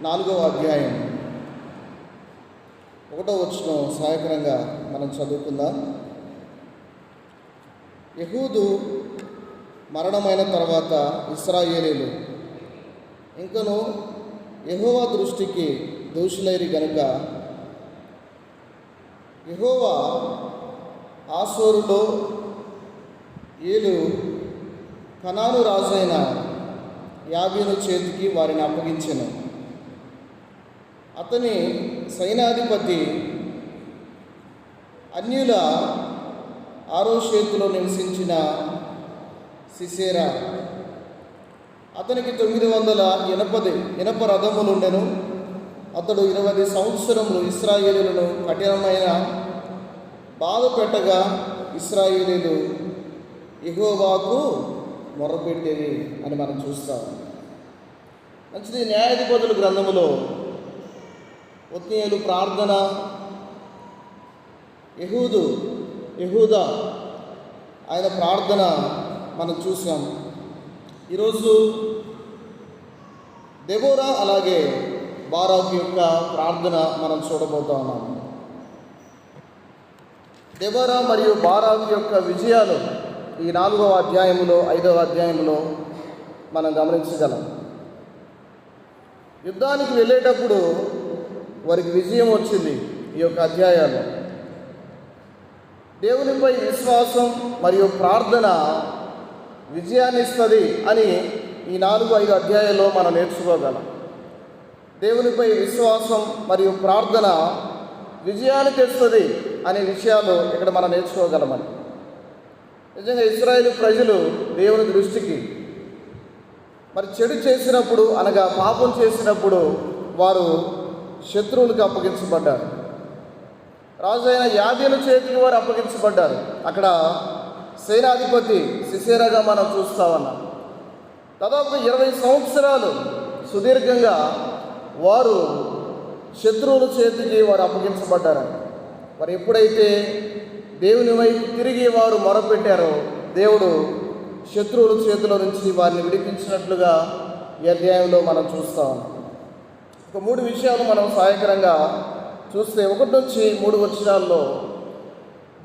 4వ అధ్యాయం 1వ వచనం సహాయకరంగా మనం చదువుకుందాం. యెహూదు మరణమైన తర్వాత ఇశ్రాయేలీలు ఇంకను యెహోవా దృష్టికి దోషులైరి గనుక యెహోవా ఆసోరులో ఏలు కనాను రాజైన యాబీను చేతికి వారిని అప్పగించెను. అతని సైన్యాధిపతి అన్యుల ఆరోషేతులో నివసించిన సిసేరా. అతనికి 900 ఇనప రథములుండెను. అతడు 20 సంవత్సరములు ఇశ్రాయేలీయులను కఠినమైన బాధ పెట్టగా ఇశ్రాయేలీయులు యెహోవాకు మొర్రపెట్టేది అని మనం చూస్తాం. మంచిది. న్యాయాధిపతుల గ్రంథములో ఒత్నీయేలు ప్రార్థన, యెహూదా ఆయన ప్రార్థన మనం చూసాం. ఈరోజు దెబోరా అలాగే బారాకు యొక్క ప్రార్థన మనం చూడబోతా ఉన్నాం. దెబోరా మరియు బారాకు యొక్క విజయాలు ఈ 4వ అధ్యాయంలో 5వ అధ్యాయంలో మనం గమనించగలం. యుద్ధానికి వెళ్ళేటప్పుడు వారికి విజయం వచ్చింది. ఈ యొక్క అధ్యాయాల్లో దేవునిపై విశ్వాసం మరియు ప్రార్థన విజయాన్ని ఇస్తుంది అని ఈ 4-5 అధ్యాయాల్లో మనం నేర్చుకోగలం. దేవునిపై విశ్వాసం మరియు ప్రార్థన విజయాన్ని తెస్తుంది అనే విషయాలు ఇక్కడ మనం నేర్చుకోగలమని. నిజంగా ఇశ్రాయేలు ప్రజలు దేవుని దృష్టికి మరి చెడు చేసినప్పుడు అనగా పాపం చేసినప్పుడు వారు శత్రువులకు అప్పగించబడ్డారు. రాజు అయిన యాబీను చేతికి వారు అప్పగించబడ్డారు. అక్కడ సేనాధిపతి సిసేరాగా మనం చూస్తా ఉన్నాం. దాదాపు 20 సంవత్సరాలు సుదీర్ఘంగా వారు శత్రువుల చేతికి వారు అప్పగించబడ్డారు. వారు ఎప్పుడైతే దేవుని వైపు తిరిగి వారు మొరపెట్టారో దేవుడు శత్రువుల చేతిలో నుంచి వారిని విడిపించినట్లుగా ఈ అధ్యాయంలో మనం చూస్తా ఉన్నాం. ఒక 3 విషయాలు మనం సహాయకరంగా చూస్తే 1 నుంచి 3 వచనాల్లో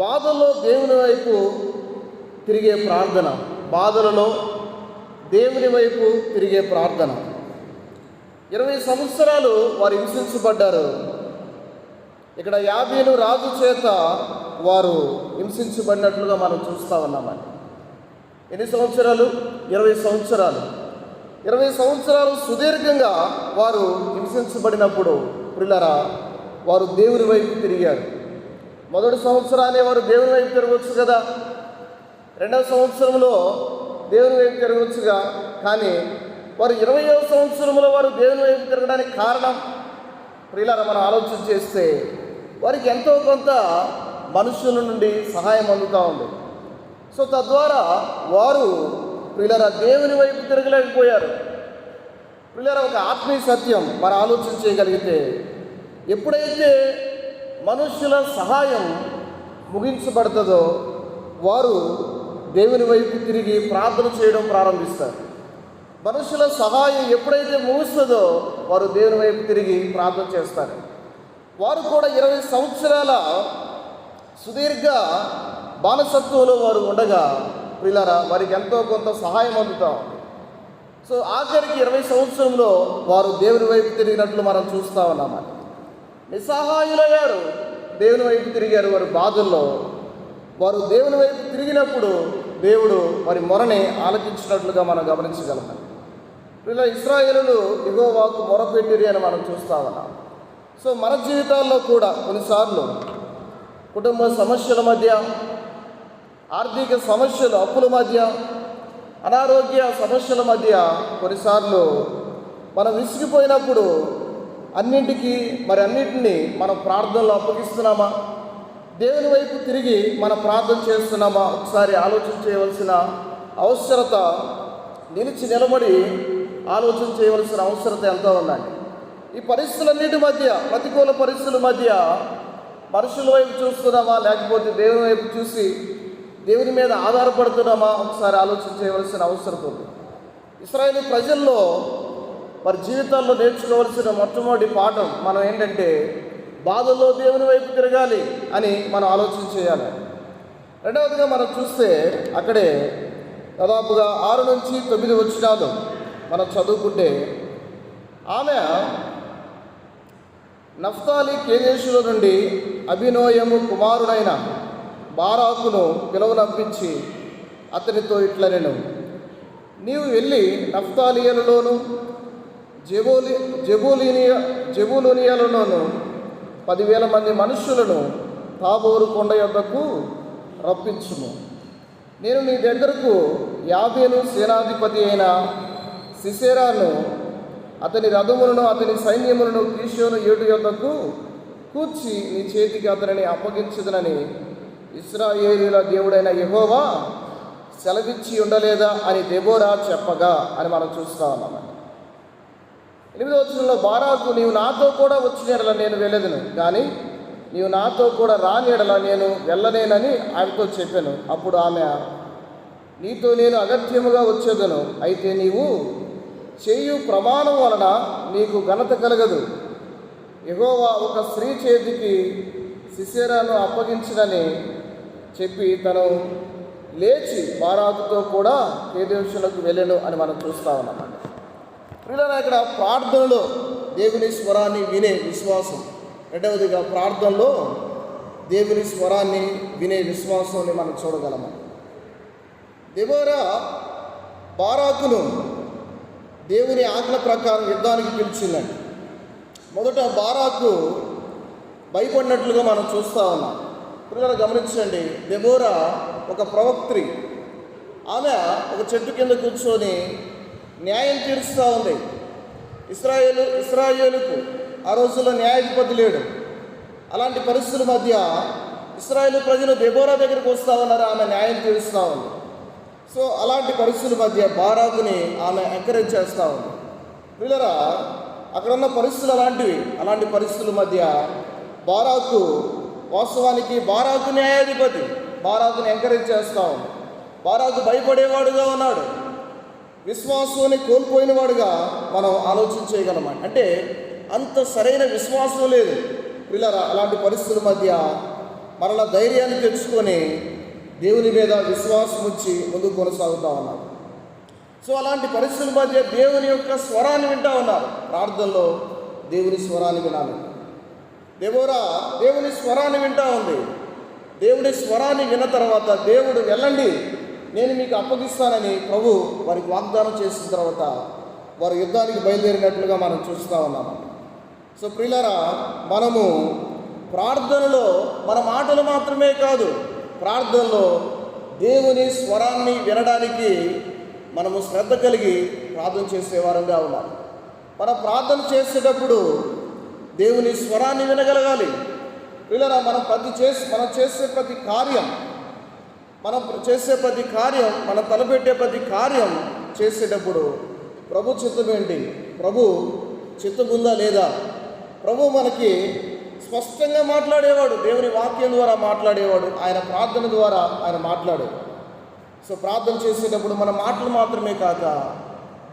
బాధల్లో దేవుని వైపు తిరిగే ప్రార్థన, బాధలలో దేవుని వైపు తిరిగే ప్రార్థన. 20 సంవత్సరాలు వారు హింసించబడ్డారు. ఇక్కడ యాబీను రాజు చేత వారు హింసించబడినట్లుగా మనం చూస్తూ ఉన్నామని. ఎన్ని సంవత్సరాలు? 20 సంవత్సరాలు. 20 సంవత్సరాలు సుదీర్ఘంగా వారు హింసించబడినప్పుడు ప్రియులారా వారు దేవుని వైపు తిరిగారు. మొదటి సంవత్సరాన్ని వారు దేవుని వైపు తిరగవచ్చు కదా, 2వ సంవత్సరంలో దేవుని వైపు తిరగవచ్చుగా. కానీ వారు 20వ సంవత్సరంలో వారు దేవుని వైపు తిరగడానికి కారణం ప్రియులారా మనం ఆలోచన చేస్తే వారికి ఎంతో కొంత మనుషుల నుండి సహాయం అందుతూ ఉంది. సో తద్వారా వారు ప్రియులారా దేవుని వైపు తిరగలేకపోయారు. ప్రియులారా ఒక ఆత్మీయ సత్యం మనం ఆలోచన చేయగలిగితే ఎప్పుడైతే మనుషుల సహాయం ముగించబడుతుందో వారు దేవుని వైపు తిరిగి ప్రార్థన చేయడం ప్రారంభిస్తారు. మనుషుల సహాయం ఎప్పుడైతే ముగుస్తుందో వారు దేవుని వైపు తిరిగి ప్రార్థన చేస్తారు. వారు కూడా 20 సంవత్సరాల సుదీర్ఘ బానిసత్వంలో వారు ఉండగా ప్రియులారా వారికి ఎంతో కొంత సహాయం అందుతాం. సో ఆఖరికి 20 సంవత్సరంలో వారు దేవుని వైపు తిరిగినట్లు మనం చూస్తూ ఉన్నాము. నిస్సహాయులయ్యారు, దేవుని వైపు తిరిగారు. వారు బాధల్లో వారు దేవుని వైపు తిరిగినప్పుడు దేవుడు వారి మొరని ఆలకించినట్లుగా మనం గమనించగలం. ఇలా ఇశ్రాయేలులు యెహోవాకు మొరపెట్టిరి అని మనం చూస్తూ ఉన్నాం. సో మన జీవితాల్లో కూడా కొన్నిసార్లు కుటుంబ సమస్యల మధ్య, ఆర్థిక సమస్యలు, అప్పుల మధ్య, అనారోగ్య సమస్యల మధ్య కొన్నిసార్లు మనం విసిగిపోయినప్పుడు అన్నింటినీ మనం ప్రార్థనలో అప్పగిస్తున్నామా? దేవుని వైపు తిరిగి మనం ప్రార్థన చేస్తున్నామా? ఒకసారి ఆలోచన చేయవలసిన అవసరత, నిలబడి ఆలోచన చేయవలసిన అవసరత ఎంతో ఉందండి. ఈ పరిస్థితులన్నిటి మధ్య, ప్రతికూల పరిస్థితుల మధ్య మనుషుల వైపు చూస్తున్నామా లేకపోతే దేవుని వైపు చూసి దేవుని మీద ఆధారపడుతున్నామా? ఒకసారి ఆలోచన చేయవలసిన అవసరం ఉంది. ఇశ్రాయేలు ప్రజల్లో వారి జీవితాల్లో నేర్చుకోవాల్సిన మొట్టమొదటి పాఠం మనం ఏంటంటే బాధల్లో దేవుని వైపు తిరగాలి అని మనం ఆలోచన చేయాలి. రెండవదిగా మనం చూస్తే అక్కడే దాదాపుగా 6 నుంచి 9 వచనాలు మనం చదువుకుంటే, ఆమె నఫ్తాలి కేదేశుల నుండి అభినోయము కుమారుడైన బారాకును పిలువనంపించి అతనితో ఇట్లనెను, నీవు వెళ్ళి నఫ్తాలియలలోను జెబూలూనియలలోను 10,000 మంది మనుషులను తాబోరు కొండ యొద్దకు రప్పించుము. నేను నీ దగ్గరకు యాబేను సేనాధిపతి అయిన సిసెరాను అతని రథములను అతని సైన్యములను కీషోను ఏడు యొద్దకు కూర్చి నీ చేతికి అతనిని అప్పగించదనని ఇశ్రాయేలీయుల దేవుడైన యెహోవా సెలవిచ్చి ఉండలేదా అని దెబోరా చెప్పగా అని మనం చూస్తా ఉన్నాం. 8వ వచనంలో, బారాకు నీవు నాతో కూడా వచ్చిన ఎడల నేను వెళ్ళేదను, కానీ నీవు నాతో కూడా రాని ఎడల నేను వెళ్ళలేనని ఆమెతో చెప్పాను. అప్పుడు ఆమె, నీతో నేను అగత్యముగా వచ్చేదను, అయితే నీవు చేయు ప్రమాణం వలన నీకు ఘనత కలగదు. యెహోవా ఒక స్త్రీ చేతికి సిసెరాను అప్పగించడని చెప్పి తను లేచి బారాకుతో కూడా కేదేశులకు వెళ్ళెను అని మనం చూస్తా ఉన్నాం. ప్రియులారా, ఇక్కడ ప్రార్థనలో దేవుని స్వరాన్ని వినే విశ్వాసం, రెండవదిగా ప్రార్థనలో దేవుని స్వరాన్ని వినే విశ్వాసాన్ని మనం చూడగలము. దెబోరా బారాకును దేవుని ఆజ్ఞ ప్రకారం యుద్ధానికి పిలిచిందండి. మొదట బారాకు భయపడినట్లుగా మనం చూస్తూ ఉన్నాం. ప్రియులారా గమనించండి, దెబోరా ఒక ప్రవక్త్రి. ఆమె ఒక చెట్టు కింద కూర్చొని న్యాయం తీరుస్తూ ఉంది. ఇశ్రాయేలుకు ఆ రోజుల్లో న్యాయాధిపతి లేడు. అలాంటి పరిస్థితుల మధ్య ఇశ్రాయేలు ప్రజలు దెబోరా దగ్గరికి వస్తూ ఉన్నారు, ఆమె న్యాయం తీరుస్తూ ఉంది. సో అలాంటి పరిస్థితుల మధ్య బారాకుని ఆమె ఎంకరేజ్ చేస్తూ ఉంది. పిల్లరా, అక్కడ ఉన్న పరిస్థితులు అలాంటి పరిస్థితుల మధ్య బారాకు, వాస్తవానికి బారాకు న్యాయాధిపతి, బారాకుని ఎంకరేజ్ చేస్తూ ఉంది. బారాకు భయపడేవాడుగా ఉన్నాడు, విశ్వాసాన్ని కోల్పోయినవాడుగా మనం ఆలోచన చేయగలమా. అంటే అంత సరైన విశ్వాసం లేదు. పిల్లరా, అలాంటి పరిస్థితుల మధ్య మరలా ధైర్యాన్ని తెచ్చుకొని దేవుని మీద విశ్వాసం ఉంచి ముందుకు కొనసాగుతూ ఉన్నారు. సో అలాంటి పరిస్థితుల మధ్య దేవుని యొక్క స్వరాన్ని వింటూ ఉన్నారు. ప్రార్థనలో దేవుని స్వరాన్ని వినాలి. దెబోరా దేవుని స్వరాన్ని వింటూ ఉంది. దేవుని స్వరాన్ని విన్న తర్వాత దేవుడు వెళ్ళండి, నేను మీకు అప్పగిస్తానని ప్రభు వారికి వాగ్దానం చేసిన తర్వాత వారు యుద్ధానికి బయలుదేరినట్లుగా మనం చూస్తూ ఉన్నాము. సో ప్రియులారా, మనము ప్రార్థనలో మన మాటలు మాత్రమే కాదు, ప్రార్థనలో దేవుని స్వరాన్ని వినడానికి మనము శ్రద్ధ కలిగి ప్రార్థన చేసేవారంగా ఉండాలి. మనం ప్రార్థన చేసేటప్పుడు దేవుని స్వరాన్ని వినగలగాలి. ప్రియులారా, మనం చేసే ప్రతి కార్యం, మనం తలపెట్టే ప్రతి కార్యం చేసేటప్పుడు ప్రభు చిత్తం ఏంటి, ప్రభు చిత్తం ఉందా లేదా, ప్రభు మనకి స్పష్టంగా మాట్లాడేవాడు, దేవుని వాక్యం ద్వారా మాట్లాడేవాడు, ఆయన ప్రార్థన ద్వారా ఆయన మాట్లాడేవాడు. సో ప్రార్థన చేసేటప్పుడు మన మాటలు మాత్రమే కాక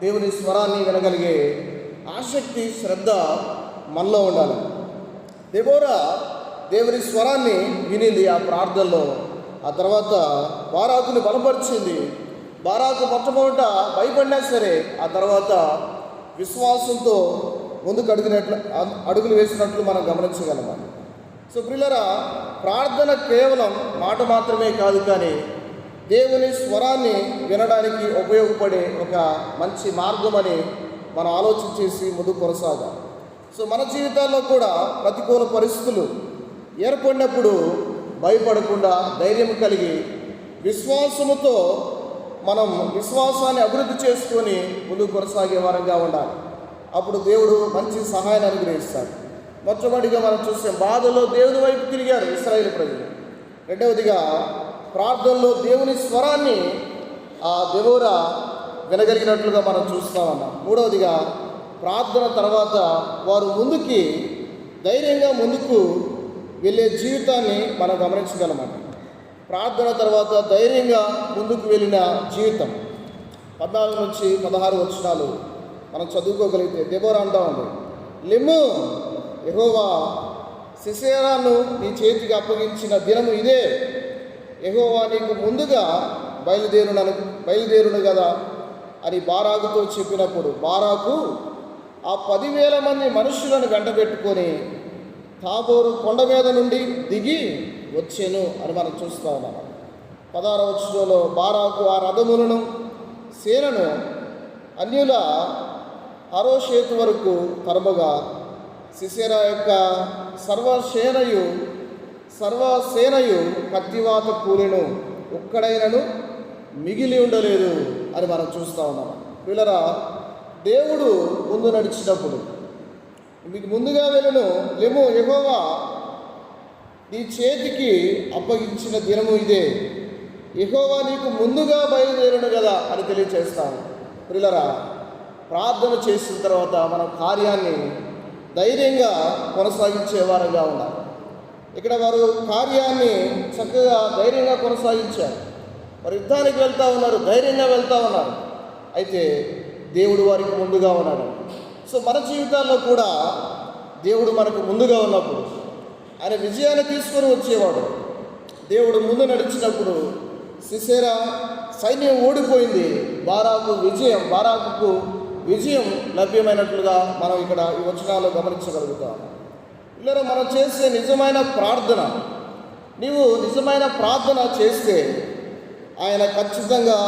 దేవుని స్వరాన్ని వినగలిగే ఆసక్తి, శ్రద్ధ మనలో ఉండాలి. దెబోరా దేవుని స్వరాన్ని వినింది ఆ ప్రార్థనలో. ఆ తర్వాత బారాకుని బలపరిచింది. బారాకు మొట్టమొదట భయపడినా సరే ఆ తర్వాత విశ్వాసంతో ముందుకు అడుగులు వేసినట్లు మనం గమనించగలము. సో ప్రియులారా, ప్రార్థన కేవలం మాట మాత్రమే కాదు, కానీ దేవుని స్వరాన్ని వినడానికి ఉపయోగపడే ఒక మంచి మార్గం అని మనం ఆలోచన చేసి ముందుకు కొనసాగాలి. సో మన జీవితాల్లో కూడా ప్రతికూల పరిస్థితులు ఏర్పడినప్పుడు భయపడకుండా ధైర్యం కలిగి విశ్వాసముతో మనం విశ్వాసాన్ని అభివృద్ధి చేసుకొని ముందుకు కొనసాగే వారంగా ఉండాలి. అప్పుడు దేవుడు మంచి సహాయాన్ని అనుగ్రహిస్తాడు. మొట్టమొదటిగా మనం చూస్తే బాధలో దేవుని వైపు తిరిగారు ఇశ్రాయేలు ప్రజలు. రెండవదిగా ప్రార్థనలో దేవుని స్వరాన్ని ఆ దెబోరా వినగలిగినట్లుగా మనం చూస్తూ ఉన్నాం. మూడవదిగా ప్రార్థన తర్వాత వారు ధైర్యంగా ముందుకు వెళ్ళే జీవితాన్ని మనం గమనించగలమండి. ప్రార్థన తర్వాత ధైర్యంగా ముందుకు వెళ్ళిన జీవితం 14 నుంచి 16 వచనాలు మనం చదువుకోగలిగితే దెబోరా అంటా ఉంది, లెమ్ము, యెహోవా సిసెరాను నీ చేతికి అప్పగించిన దినము ఇదే. యెహోవా నీకు ముందుగా బయలుదేరును కదా అని బారాకుతో చెప్పినప్పుడు బారాకు ఆ 10,000 మంది మనుషులను వెంటబెట్టుకొని తాబోరు కొండ మీద నుండి దిగి వచ్చెను అని మనం చూస్తూ ఉన్నాం. 16వ వచనంలో బారాకు ఆ రథములను సేనను అన్యుల హరోషేతు వరకు తరుముగా సిసెరా యొక్క సర్వసేనయు కత్తివాత కూలెను, ఒక్కడైనను మిగిలి ఉండలేదు అని మనం చూస్తూ ఉన్నాం. పిల్లరా, దేవుడు ముందు నడిచినప్పుడు మీకు ముందుగా వెళ్ళను, లెమ్ము, యెహోవా నీ చేతికి అప్పగించిన దినము ఇదే. యెహోవా నీకు ముందుగా బయలుదేరును కదా అని తెలియచేస్తాను. పిల్లరా, ప్రార్థన చేసిన తర్వాత మన కార్యాన్ని ధైర్యంగా కొనసాగించేవారుగా ఉన్నారు. ఇక్కడ వారు కార్యాన్ని చక్కగా ధైర్యంగా కొనసాగించారు. వారు యుద్ధానికి వెళ్తూ ఉన్నారు, ధైర్యంగా వెళ్తూ ఉన్నారు. అయితే దేవుడు వారికి ముందుగా ఉన్నాడు. సో మన జీవితాల్లో కూడా దేవుడు మనకు ముందుగా ఉన్నప్పుడు ఆయన విజయాన్ని తీసుకొని వచ్చేవాడు. దేవుడు ముందు నడిచినప్పుడు సిసెరా సైన్యం ఓడిపోయింది, బారాకుకు విజయం లభ్యమైనట్లుగా మనం ఇక్కడ ఈ వచనాల్లో గమనించగలుగుతాం. ఇలా మనం చేసే నిజమైన ప్రార్థన, నీవు నిజమైన ప్రార్థన చేస్తే ఆయన ఖచ్చితంగా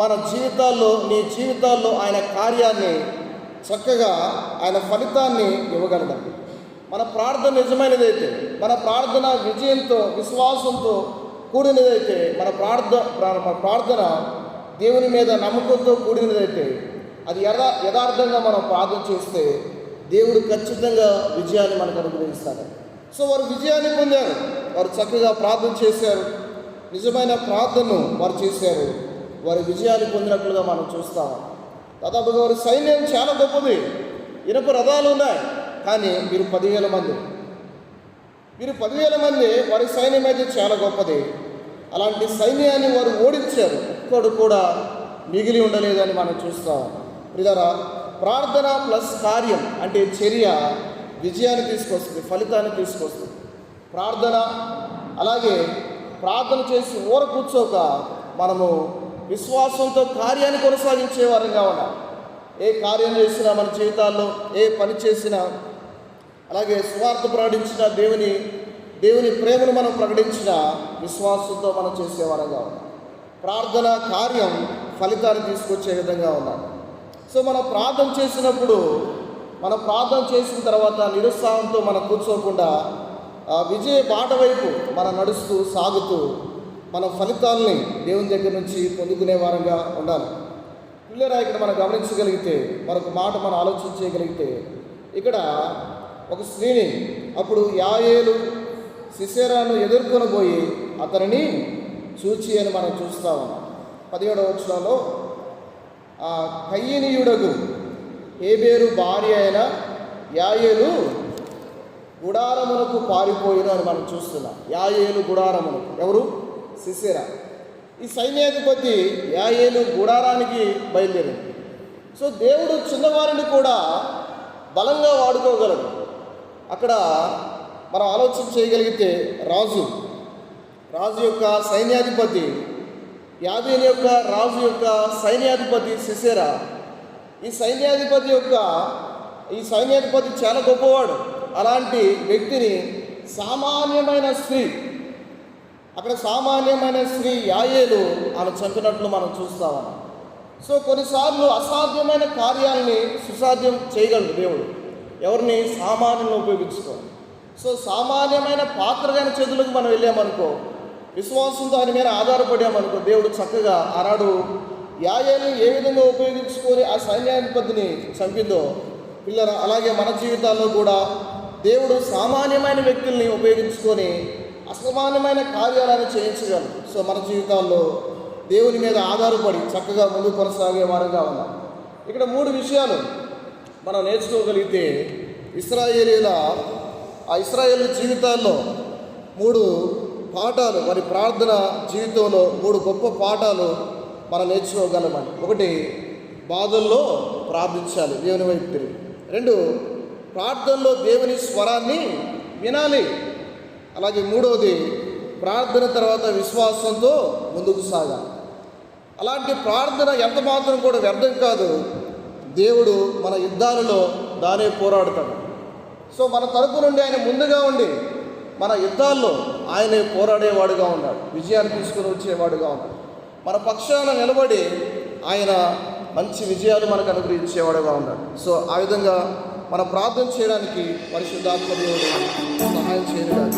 మన జీవితాల్లో, నీ జీవితాల్లో ఆయన కార్యాన్ని చక్కగా ఆయన ఫలితాన్ని ఇవ్వగలడు. మన ప్రార్థన నిజమైనదైతే, మన ప్రార్థన విజయంతో విశ్వాసంతో కూడినదైతే, మన ప్రార్థన దేవుని మీద నమ్మకంతో కూడినదైతే, అది యథార్థంగా మనం ప్రార్థన చేస్తే దేవుడు ఖచ్చితంగా విజయాన్ని మనకు అనుగ్రహిస్తాడు. సో వారు విజయాన్ని పొందారు, వారు చక్కగా ప్రార్థన చేశారు, నిజమైన ప్రార్థనను వారు చేశారు, వారి విజయాన్ని పొందినట్లుగా మనం చూస్తాం. దాదాపుగా వారి సైన్యం చాలా గొప్పది, ఇనుప రథాలు ఉన్నాయి, కానీ వీరు 10,000 మంది వారి సైన్యం అయితే చాలా గొప్పది. అలాంటి సైన్యాన్ని వారు ఓడించారు, ఒక్కడు కూడా మిగిలి ఉండలేదని మనం చూస్తాం. ప్రియులారా, ప్రార్థన ప్లస్ కార్యం అంటే చర్య విజయాన్ని తీసుకొస్తుంది, ఫలితాన్ని తీసుకొస్తుంది. ప్రార్థన, అలాగే ప్రార్థన చేసి ఊర కూర్చోక మనము విశ్వాసంతో కార్యాన్ని కొనసాగించే వారంగా ఉన్నాం. ఏ కార్యం చేసినా మన జీవితాల్లో, ఏ పని చేసినా, అలాగే స్వార్థ ప్రకటించిన దేవుని ప్రేమను మనం ప్రకటించిన విశ్వాసంతో మనం చేసేవారంగా ఉన్నాం. ప్రార్థన కార్యం ఫలితాన్ని తీసుకొచ్చే విధంగా ఉన్నాం. సో మనం ప్రార్థన చేసినప్పుడు, మనం ప్రార్థన చేసిన తర్వాత నిరుత్సాహంతో మనం కూర్చోకుండా విజయ బాట వైపు మనం నడుస్తూ సాగుతూ మన ఫలితాలని దేవుని దగ్గర నుంచి పొందుకునే వారంగా ఉండాలి. పిల్లరా, ఇక్కడ మనం గమనించగలిగితే, మరొక మాట మనం ఆలోచించగలిగితే, ఇక్కడ ఒక స్త్రీని అప్పుడు యాయేలు సిసెరాను ఎదుర్కొని పోయి అతనిని చూచి అని మనం చూస్తా ఉన్నాం. 17వ వచనంలో కయ్యనీయుడగు హేబెరు భార్య అయిన యాయేలు గుడారమునకు పారిపోయిను అని మనం చూస్తున్నాం. యాయేలు గుడారమునకు, ఎవరు? సిసెరా. ఈ సైన్యాధిపతి యాయేలు గుడారానికి బయలుదేరింది. సో దేవుడు చిన్నవారిని కూడా బలంగా వాడుకోగలడు. అక్కడ మనం ఆలోచన చేయగలిగితే, రాజు యొక్క సైన్యాధిపతి, యాబేను యొక్క రాజు యొక్క సైన్యాధిపతి సిసెరా. ఈ సైన్యాధిపతి చాలా గొప్పవాడు. అలాంటి వ్యక్తిని సామాన్యమైన స్త్రీ యాయేలు ఆమె చంపినట్లు మనం చూస్తామని. సో కొన్నిసార్లు అసాధ్యమైన కార్యాలని సుసాధ్యం చేయగలడు దేవుడు. ఎవరిని? సామాన్యులను ఉపయోగించుకోవాలి. సో సామాన్యమైన పాత్రగాని చేతులకు మనం వెళ్ళామనుకో, విశ్వాసంతో ఆయన మీద ఆధారపడామనుకో, దేవుడు చక్కగా ఆనాడు యాయేలుని ఏ విధంగా ఉపయోగించుకొని ఆ సైన్యాధిపతిని చంపిందో, పిల్లల అలాగే మన జీవితాల్లో కూడా దేవుడు సామాన్యమైన వ్యక్తుల్ని ఉపయోగించుకొని అసామాన్యమైన కార్యాలను చేయించగలరు. సో మన జీవితాల్లో దేవుని మీద ఆధారపడి చక్కగా ముందుకు కొనసాగే వారంగా ఉన్నాం. ఇక్కడ 3 విషయాలు మనం నేర్చుకోగలిగితే, ఇశ్రాయేలు జీవితాల్లో 3 పాఠాలు, మరి ప్రార్థన జీవితంలో 3 గొప్ప పాఠాలు మనం నేర్చుకోగలమని. ఒకటి, బాధల్లో ప్రార్థించాలి దేవుని వైపు తిరిగి. 2, ప్రార్థనలో దేవుని స్వరాన్ని వినాలి. అలాగే 3వది, ప్రార్థన తర్వాత విశ్వాసంతో ముందుకు సాగాలి. అలాంటి ప్రార్థన ఎంత మాత్రం కూడా వ్యర్థం కాదు. దేవుడు మన యుద్ధాలలో దానే పోరాడుతాడు. సో మన తరపు నుండి ఆయన ముందుగా ఉండి మన యుద్ధాల్లో ఆయనే పోరాడేవాడుగా ఉన్నాడు, విజయాన్ని తీసుకుని వచ్చేవాడుగా ఉన్నాడు. మన పక్షాన నిలబడి ఆయన మంచి విజయాలు మనకు అనుగ్రహించేవాడుగా ఉన్నాడు. సో ఆ విధంగా మనం ప్రార్థన చేయడానికి పరిశుద్ధాత్మ దేవుడు సహాయం చేయడానికి